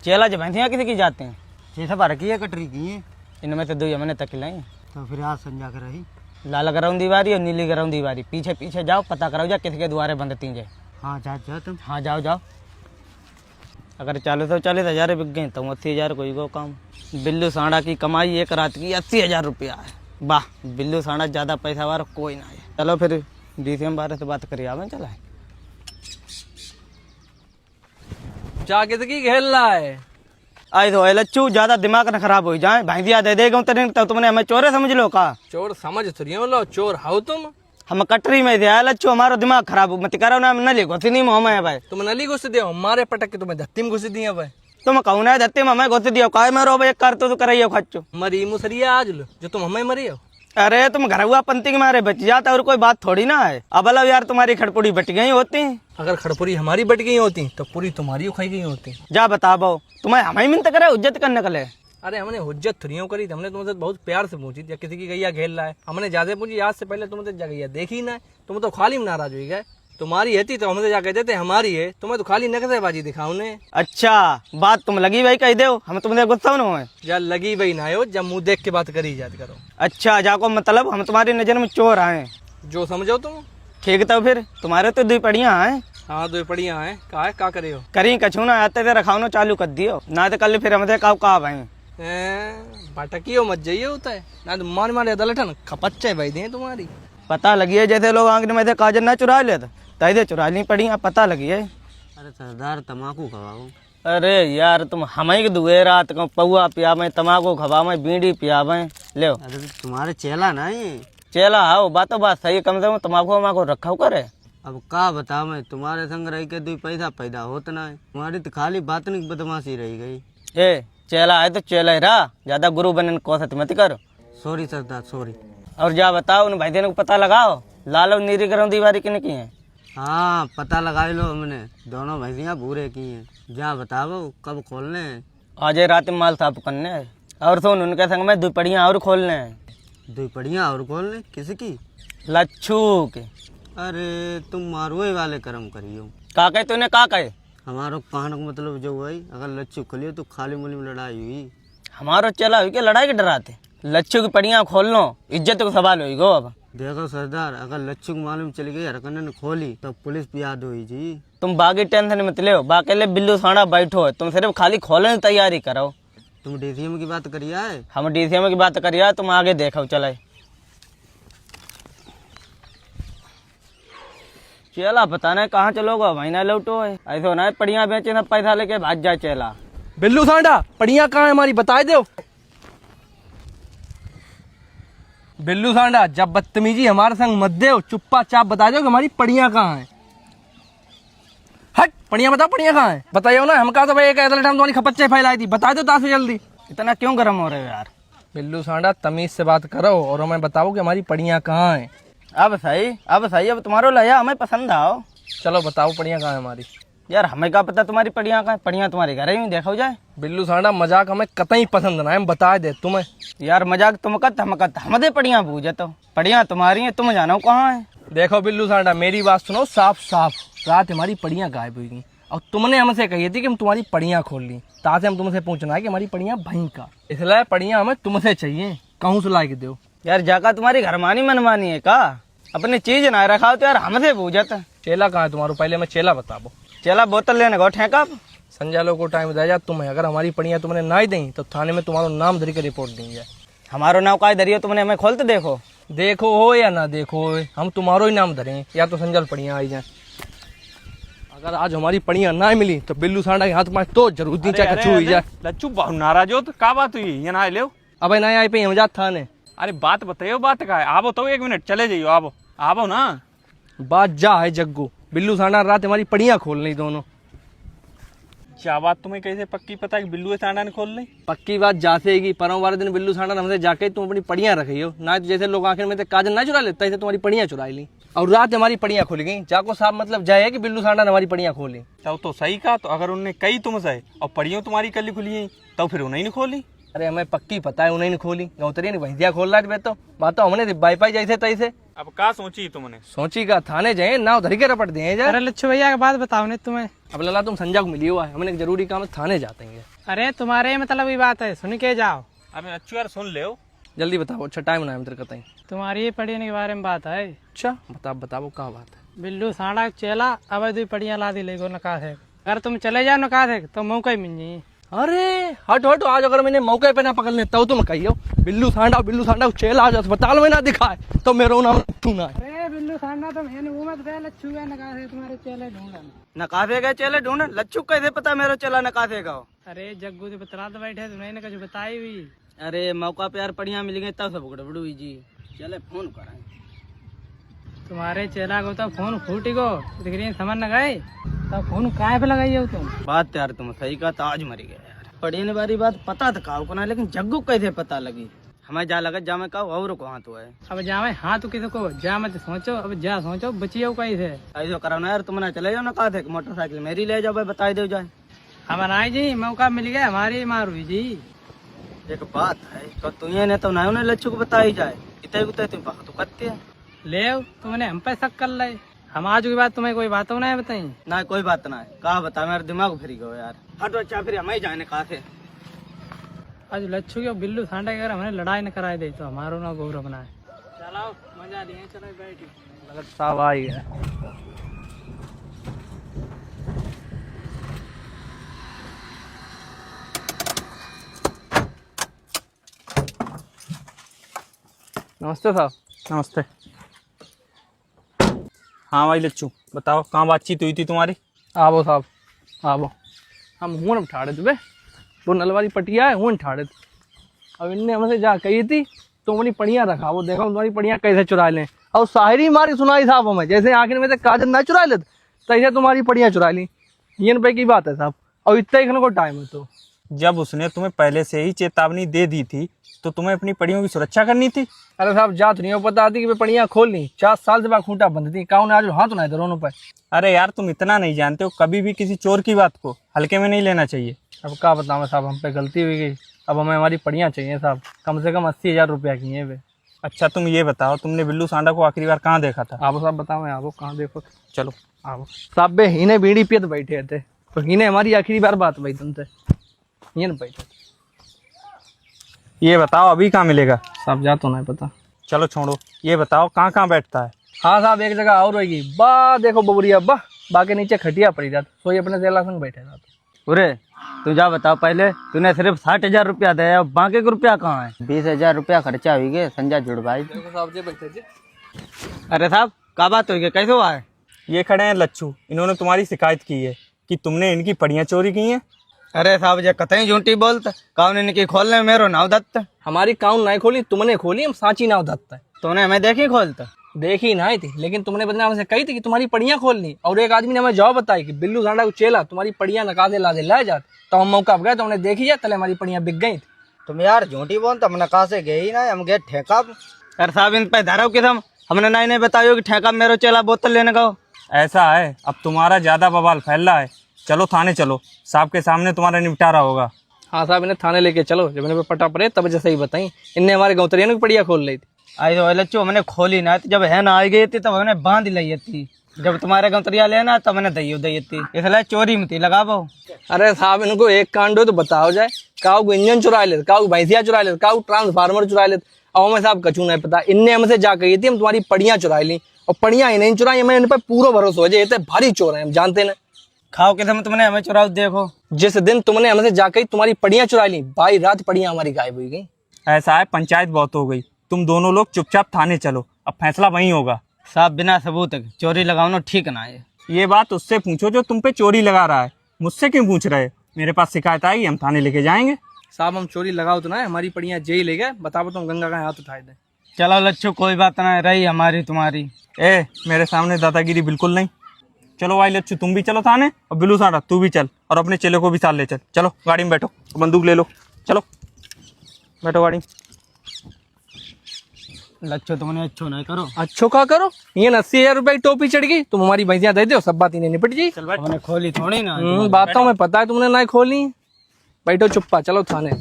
चेला जब भैंसियाँ किसी की जाते हैं, जैसा भर की है कटरी की है। इनमें से 2 हमने तक लाई। तो फिर आज संजा कर रही। लाल गरौंदी वारी और नीली गरौंदी वारी, पीछे पीछे जाओ, पता कराओ जा किसके द्वारे बंद तीजे। हाँ जा तुम। हाँ जाओ जाओ। अगर 40,000 बिक गए तो 80,000 कोई को काम। बिल्लू सांडा की कमाई एक रात की 80,000 रुपया है। वाह, बिल्लू सांडा ज़्यादा पैसा वाला कोई ना है। चलो फिर DCM बारे से बात करिए। आवे चला क्या किसकी खेल रहा है? आई तो लच्चू, ज्यादा दिमाग न खराब हो जाए। भैंसिया दे देगा तो तुमने हमें चोरे समझ लो का? चोर समझ तो रही हो, चोर हो तुम। हम कटरी में दिया लच्चू, हमारा दिमाग खराब मत करो ना। न लिखो नहीं मुँह में भाई। तुम नली घुस दिया, हमारे पटक के तुम्हें धत्ती में घुस दिया भाई। तुम कहू ना धत्ती में हमें घुस दियो का? मैं एक कर तो कराइयो खच्चू मरी मुसरिया आज लो जो तुम हमें मरी हो। अरे तुम घर हुआ पंती के मारे बच जाता और कोई बात थोड़ी ना है। अब अलग यार तुम्हारी खड़पुड़ी बट गई होती। अगर खड़पुरी हमारी बट गई होती तो पूरी तुम्हारी खाई गई होती। जा बता बो, तुम्हें हमें मिनत करे इज्जत करने के लिए? अरे हमने हुज्जत थ्रियों करी, हमने तुमसे बहुत प्यार से पूछी थी किसी की गैया खेल रहा है। हमने ज्यादा पूछी, आज से पहले तुमसे गैया देखी ना है। तुम तो खाली में नाराज हुई गए। तुम्हारी है तो हमसे जाके देते हमारी है, तुम्हें तो खाली नकदेबाजी दिखाओ ने। अच्छा बात तुम लगी भाई कह दो, हम तुमसे गुस्सा न हुए। या लगी भाई ना हो, जब मुंह देख के बात करी याद करो। अच्छा जाको मतलब हम तुम्हारी नजर में चोर आए? जो समझो तुम। ठीक तो फिर तुम्हारे तो 2 पड़ियाँ हैं। हाँ 2 पड़ियाँ हैं। का करे हो? करी कछू ना आते थे रखाओ चालू कर दियो ना तो कल फिर हमसे कहा भाई भटकियो मत जाइए होता है ना तो मान मारे दलठन खपच्चे भाई दे तुम्हारी। पता लगी है जैसे लोग आंगन में से काजल ना चुरा लेते तैसे चुरा ली पड़ी। पता लगी है। अरे सरदार तम्बाकू खवाओ। अरे यार तुम हमें दुए रात को पौआ पियावे, तम्बाकू खवावे, बीड़ी पियावे। ले अरे तुम्हारे चेला ना ये। चेला आओ बात सही, कम से कम तम्बाकू वम्बाकू रखा करे। अब का बता मैं तुम्हारे संग रह के 2 पैसा पैदा होता ना है। तुम्हारी तो खाली बात नहीं बदमाशी रह गई। ए चेला है तो चेला ही रहा, ज्यादा गुरु बनने की कोशिश मत करो। सॉरी सरदार सॉरी। और जा बताओ उन भाई को पता लगाओ लाल और नीली गरौंदी वारी किन की है? हाँ पता लगा लो, हमने दोनों भैंसियाँ भूरे की हैं। जा बताओ कब खोलने हैं? आज रात में माल साफ करने है। और सुन उनके संग में 2 पड़ियाँ और खोलने हैं। 2 पड़ियाँ और खोलने? किसकी? लच्छू के। अरे तुम मारवे वाले कर्म करियो। का कहे तूने का कहे? हमारो कहने का मतलब जो हुआ अगर लच्छू खोलियो तो खाली मुली में लड़ाई हुई। हमारो चला हुई के लड़ाई के डराते? लच्छू की पड़ियाँ खोलनो इज्जत का सवाल हुई गो। अब देखो सरदार, अगर लच्छू को मालूम चली गई हरकने ने खोली तो पुलिस भी याद हुई जी। तुम बाकी टेंशन मत लो, बाकी ले बिल्लू सांडा बैठो, तुम सिर्फ खाली खोलने की तैयारी करो। तुम DCM की बात करिया है? हम DCM की बात करिए, तुम आगे देखो चले। चेला पता नहीं कहाँ चलोगा, महीना लौटो है। ऐसा होना है पड़ियाँ बेचे सब पैसा लेके भाग जाए चेला। बिल्लू सांडा पड़ियाँ कहाँ है हमारी बताए दो। बिल्लू सांडा जब बदतमीजी हमारे संग मत दो, चुप्पा चाप बता दो कि हमारी पड़ियाँ कहाँ हैं। हट पड़ियाँ बताओ, पड़ियाँ कहाँ हैं बताइए ना। हम कहा तो भाई एक तुम्हारी खपच्चे फैलाई थी, बता दो ताकि जल्दी। इतना क्यों गर्म हो रहे हो यार? बिल्लू सांडा तमीज से बात करो और हमें बताओ कि हमारी पड़ियाँ कहाँ हैं। अब सही अब तुम्हारो लया हमें पसंद आओ। चलो बताओ पड़ियाँ कहाँ है हमारी। यार हमें क्या पता तुम्हारी पड़ियाँ कहाँ? पड़ियाँ तुम्हारे घर ही देखो जाए। बिल्लू सांडा मजाक हमें कतई पसंद ना है, हम बता दे तुम्हें। यार मजाक तुम कत हम दे पड़ियाँ बूझे तो पड़ियाँ तुम्हारी हैं, तुम जानो कहाँ है। देखो बिल्लू सांडा मेरी बात सुनो साफ साफ, रात हमारी पड़ियाँ गायब हुई गई और तुमने हमसे कही थी कि हम तुम्हारी पड़ियाँ खोल ली। ताकि हम तुमसे पूछना है कि हमारी पड़ियाँ भई का, इसलिए पड़ियाँ हमें तुमसे चाहिए। कहूँ से ला के दो। यार जाका तुम्हारी घरमानी मनमानी है का? अपनी चीज ना रखा तो यार हमसे पूछत। चेला कहाँ है तुम्हारा? पहले मैं चेला बताओ। चला बोतल लेने गो ठेका। संजय लोग को टाइम दे जा तुम्हें, अगर हमारी पड़ियाँ तुमने ना ही दी तो थाने में तुम्हारा नाम धरी के रिपोर्ट देंगे। हमारो नाम का धरियो तुमने, हमें खोलते देखो। देखो हो या ना देखो हो, हम तुम्हारो ही नाम धरें या तो संजल पड़ियाँ आई जाए। अगर आज हमारी पड़ियाँ ना मिली तो बिल्लू सांडा के हाथ में तो जरूर दी चाहे कछु हुई जाए। लच्छू बहुत नाराज हो तो का बात हुई? ये ना ले अब ना आई पे हम जात थाने। अरे बात बताइयो, बात का है? आवो तो 1 मिनट चले जाइयो। आवो आवो ना। बात जा है जग्गू, बिल्लू सांडा रात हमारी पड़ियाँ खोल ली दोनों। क्या बात तुम्हें कैसे पक्की पता है कि बिल्लू सांडा ने खोल ली? पक्की बात जासेगी, परसों वाले दिन बिल्लू सांडा हमसे जाके तुम अपनी पड़ियाँ रखी हो ना, तो जैसे लोग आखिर में से काजल ना चुरा लेता है तुम्हारी पड़ियाँ चुराई ली और रात हमारी पड़ियाँ खुल गई। जाको साहब मतलब जाए कि बिल्लू सांडा ने हमारी पड़ियाँ खोली। तब तो सही कहा। तो अगर उनने कही तुमसे और पड़ियों तुम्हारी कल खुली है तो फिर उन्हें नहीं खोली? अरे हमें पक्की पता है उन्हें नहीं खोली, गौतरी ने भैंसिया खोल रहा है तो बात तो हमने बाईपाई जैसे तैसे अब का सोची तुमने? सोची का थाने जाए ना उधर के रपट दिए जा। अरे लच्छू भैया की बात बताओ ने तुम्हें। अब लला तुम संजय को मिली हुआ है, हमने एक जरूरी काम है, थाने जाते हैं। अरे तुम्हारे मतलब की बात है, सुन के जाओ। अबे अच्छू यार सुन ले। जल्दी बताओ, अच्छा टाइम ना तेरे कतई। तुम्हारी पढ़ने के बारे में बात है। अच्छा बताओ क्या बात है। बिल्लू साड़ा चेला अब दो पढ़िया ला दी लेगो नका है। अगर तुम चले जाओ नका है तो मौका ही मिल जाए। अरे हट आज अगर मैंने मौके पे ना पकड़ ले तो तुम कहियो बिल्लू सांडा चेला आज अस्पताल में ना दिखाए तो मेरा नाम लच्छू ना है। अरे बिल्लू सांडा तो मैंने वो मत गए लच्छू है नका है तुम्हारे चेले ढूंढन। नकासे गए चेले ढूंढ, लच्छू कैसे पता मेरा चेला नकासे का हो? अरे जग्गू तो बतला तो बैठे तुम्हें कुछ बताई हुई। अरे मौका पे यार बढ़िया मिल गई तब सब गड़बड़ हुई जी। चले फोन कराएं। तुम्हारे चेला को तो फोन फूटी को दिख समझ न गए तो फोन काय पे लगाई हो तुम। बात यार तुम सही कहा था, आज मरी गया यार। पढ़ने वाली बात पता था काव को ना, लेकिन जग्गू कैसे पता लगी? हमें जा लगा जा मैं कहा और को हाँ तो है। अब जावे हाँ तो किसी को जा मत सोचो, अब जा सोचो बचियो कैसे। ऐसा करो ना यार, तुम ना चले जाओ ना, कहा थे मोटरसाइकिल मेरी ले जाओ भाई, बताई दो जाए। हमारा जी मौका मिल गया हमारी मार हुई जी। एक बात है तो तुझे ने तो ना उन्हें लच्छू को बताई जाए, इतने को तुम बात तो करते हैं। ले तुमने हम पे शक कर ले, हम आज की बात तुम्हें कोई बातों नहीं बताई। ना कोई बात ना है, कहा बता मेरा दिमाग फिर गयो यार। हटो अच्छा फिर हमें जाने कहा थे। आज लच्छू के बिल्लू सांडे अगर हमने लड़ाई न कराई दे तो हमारो ना गौरव बनाए। चलो मजा लिए, चलो बैठी। लगत साहब आ ही गया। नमस्ते साहब। नमस्ते। हाँ भाई लच्छू बताओ, कहाँ बातचीत हुई थी तुम्हारी? आवो साहब आवो। हम हूँ ठाड़े थे वो नलवारी पटिया है, हूँ ठाड़े थे। अब इनने हमसे जा कही थी तो अपनी पड़ियाँ रखा, वो देखो तुम्हारी पड़ियाँ कैसे चुरा लें। और शायरी मारी सुनाई साहब हमें, जैसे आखिर में से काजल ना चुरा लेते तैसे तुम्हारी पड़ियाँ चुरा ली। ये रुपये की बात है साहब, और इतना ही को टाइम है तो। जब उसने तुम्हें पहले से ही चेतावनी दे दी थी तो तुम्हें अपनी पड़ियों की सुरक्षा करनी थी। अरे साहब जात नहीं हो पता थी कि वे पड़ियाँ खोल ली, 4 साल से बाद खूंटा बंद थी, काउ ने आज हाथ ना दोनों पे। अरे यार तुम इतना नहीं जानते हो, कभी भी किसी चोर की बात को हल्के में नहीं लेना चाहिए। अब क्या बताऊँ साहब, हम पे गलती हुई गई। अब हमें हमारी पड़ियाँ चाहिए साहब, कम से कम 80,000 रुपया की है वे। अच्छा तुम ये बताओ, तुमने बिल्लू सांडा को आखिरी बार कहाँ देखा था? आप साहब बताओ, आप कहाँ देखो। चलो आओ साहब, बे हिने बीड़ी पियत बैठे थे तो हिने हमारी आखिरी बार बात भाई तुमसे ये न बैठे। ये बताओ अभी कहाँ मिलेगा? साहब जा तो नहीं पता। चलो छोड़ो, ये बताओ कहाँ कहाँ बैठता है? हाँ साहब एक जगह और रहेगी, बा देखो बबुरिया बा, बाकी नीचे खटिया पड़ी जात, सोई अपने सेला संग बैठे जात। उरे तू जा बताओ पहले, तूने सिर्फ 60,000 रुपया दिया, बाकी रुपया कहाँ है? 20,000 रुपया खर्चा हुई गए संजय जुड़ भाई। साहब जे बैठे थे। अरे साहब क्या बात हुई गई, कैसे हुआ है? ये खड़े हैं लच्छू, इन्होंने तुम्हारी शिकायत की है कि तुमने इनकी पड़ियाँ चोरी की हैं। अरे साहब जे कतई झूठी बोलता, काउन इनकी खोलने मेरो नाव दत्त। हमारी काउन नहीं खोली, तुमने खोली, हम सांची नाव दत्ता है। तूने हमें देखी खोलता? देखी नहीं थी, लेकिन तुमने बदनाम हमसे कही थी कि तुम्हारी पड़ियाँ खोलनी, और एक आदमी ने हमें जवाब बताई कि बिल्लू सांडा को चेला तुम्हारी पड़ियाँ नकादे लादे लाए जाते। तो हम मौका गए तो हमने देखी जाए, तले हमारी पड़ियाँ बिक गई थी। तुम यार झूठी बोलता, हमने कहा से गए ही ना, हम गए ठेका। अरे साहब इन पे धारो कि हमने नहीं बतायो कि ठेका मेरो चेला बोतल लेने का। ऐसा है, अब तुम्हारा ज्यादा बवाल फैल रहा है, चलो थाने चलो, साहब के सामने तुम्हारा निपटारा होगा। हाँ साहब इन्हें थाने लेके चलो, जब इन्हें पटा पड़े तब जैसे ही बताई। इनने हमारे गौतरिया की पड़िया खोल ली थी। आई तो लच्छू हमने खोली ना, जब है ना आई गई थी तब हमने बांध ली थी, जब तुम्हारे गौतरिया लेना तब मैंने दई थी, इसलिए चोरी में थी लगा पाओ। अरे साहब इनको एक कांड हो तो बताओ जाए, काऊ को इंजन चुरा ले, काऊ भैंसिया चुरा ले, काऊ ट्रांसफार्मर चुरा ले, और हमें साहब कचू नहीं पता। इनने हमसे जा कही थी हम तुम्हारी पड़ियाँ चुरा ली, और पड़ियाँ ही नहीं चुराई, हमें इन पर पूरा भरोसा हो जाए, ये भारी चोर है हम जानते ना। खाओ के समय तुमने हमें चुराओ, देखो जिस दिन तुमने हमसे जाकर तुम्हारी पड़ियाँ चुरा ली, बाई रात पड़ियाँ हमारी गायब हुई गई। ऐसा है, पंचायत बहुत हो गई, तुम दोनों लोग चुपचाप थाने चलो, अब फैसला वहीं होगा। साहब बिना सबूत चोरी लगाना ठीक ना है। ये बात उससे पूछो जो तुम पे चोरी लगा रहा है, मुझसे क्यों पूछ रहे? मेरे पास शिकायत आएगी, हम थाने लेके जाएंगे। साहब हम चोरी लगाओ तो ना, हमारी पड़ियाँ जेल ले गए, बताओ तुम गंगा का हाथ उठाए दे। चलो लच्छू कोई बात ना, रही हमारी तुम्हारी। ए मेरे सामने दादागिरी बिल्कुल नहीं। चलो भाई लच्छू तुम भी चलो थाने, और बिल्लू सांडा तू भी चल, और अपने चेले को भी साथ ले चल। चलो गाड़ी में बैठो, बंदूक ले लो, चलो बैठो गाड़ी में। लच्छू तुमने अच्छो नहीं करो। अच्छो क्या करो, ये 80,000 रुपए की टोपी चढ़ गई, तुम हमारी भैंसियाँ दे दो, सब बात इन्हें निपट जी। हमने खोली थोड़ी ना। बात तो हमें पता है तुमने ना खोली। बैठो चुप्पा, चलो थाने।